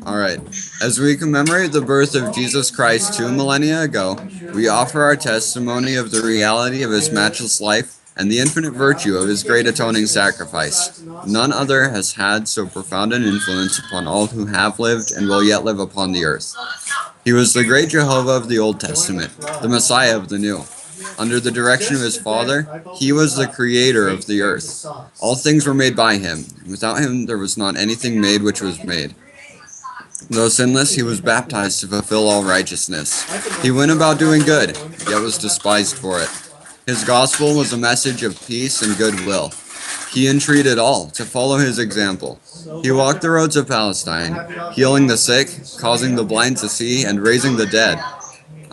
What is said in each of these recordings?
Alright, as we commemorate the birth of Jesus Christ 2 millennia ago, we offer our testimony of the reality of his matchless life and the infinite virtue of his great atoning sacrifice. None other has had so profound an influence upon all who have lived and will yet live upon the earth. He was the great Jehovah of the Old Testament, the Messiah of the New. Under the direction of his Father, he was the creator of the earth. All things were made by him. Without him there was not anything made which was made. Though sinless, he was baptized to fulfill all righteousness. He went about doing good, yet was despised for it. His gospel was a message of peace and goodwill. He entreated all to follow his example. He walked the roads of Palestine, healing the sick, causing the blind to see, and raising the dead.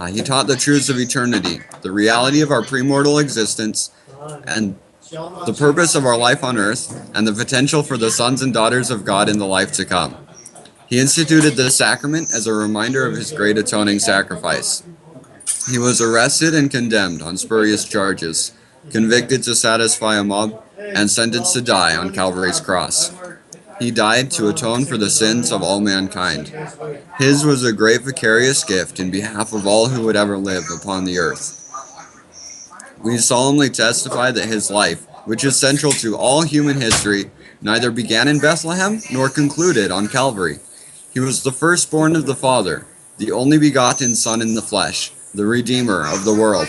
He taught the truths of eternity, the reality of our premortal existence, and the purpose of our life on earth, and the potential for the sons and daughters of God in the life to come. He instituted this sacrament as a reminder of his great atoning sacrifice. He was arrested and condemned on spurious charges, convicted to satisfy a mob, and sentenced to die on Calvary's cross. He died to atone for the sins of all mankind. His was a great vicarious gift in behalf of all who would ever live upon the earth. We solemnly testify that his life, which is central to all human history, neither began in Bethlehem nor concluded on Calvary. He was the firstborn of the Father, the only begotten Son in the flesh, the Redeemer of the world.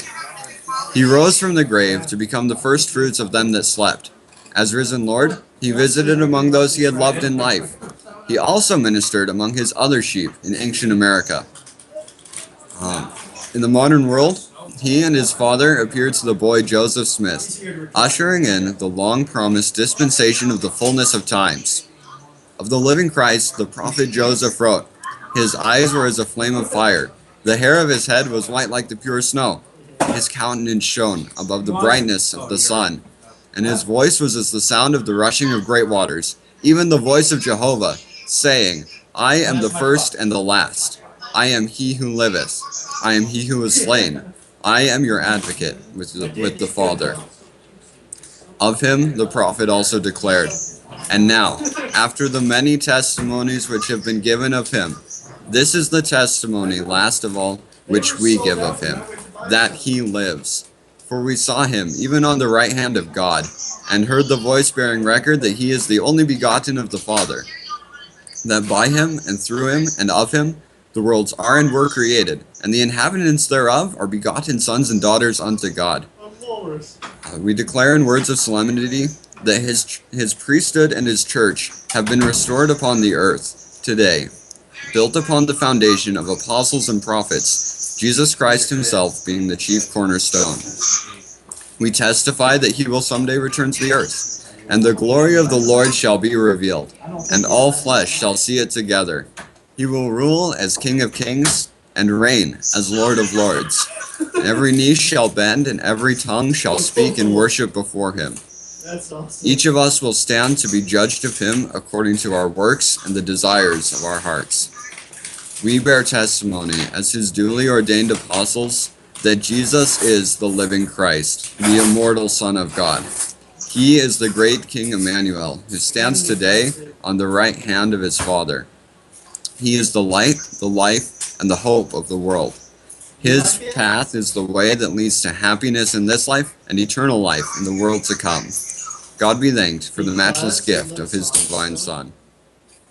He rose from the grave to become the firstfruits of them that slept. As risen Lord, he visited among those he had loved in life. He also ministered among his other sheep in ancient America. In the modern world, he and his father appeared to the boy Joseph Smith, ushering in the long-promised dispensation of the fullness of times. Of the living Christ, the prophet Joseph wrote, "His eyes were as a flame of fire. The hair of his head was white like the pure snow. His countenance shone above the brightness of the sun, and his voice was as the sound of the rushing of great waters, even the voice of Jehovah, saying, I am the first and the last. I am he who liveth. I am he who was slain. I am your advocate with the Father." Of him the prophet also declared, "And now, after the many testimonies which have been given of him, this is the testimony last of all which we give of him, that he lives. For we saw him even on the right hand of God, and heard the voice bearing record that he is the only begotten of the Father, that by him and through him and of him the worlds are and were created, and the inhabitants thereof are begotten sons and daughters unto God." We declare in words of solemnity that his priesthood and his church have been restored upon the earth today, built upon the foundation of apostles and prophets, Jesus Christ himself being the chief cornerstone. We testify that he will someday return to the earth, and the glory of the Lord shall be revealed, and all flesh shall see it together. He will rule as King of kings, and reign as Lord of lords. And every knee shall bend, and every tongue shall speak in worship before him. Each of us will stand to be judged of him according to our works and the desires of our hearts. We bear testimony as his duly ordained apostles that Jesus is the living Christ, the immortal Son of God. He is the great King Emmanuel, who stands today on the right hand of his Father. He is the light, the life, and the hope of the world. His path is the way that leads to happiness in this life and eternal life in the world to come. God be thanked for the matchless gift of his divine Son.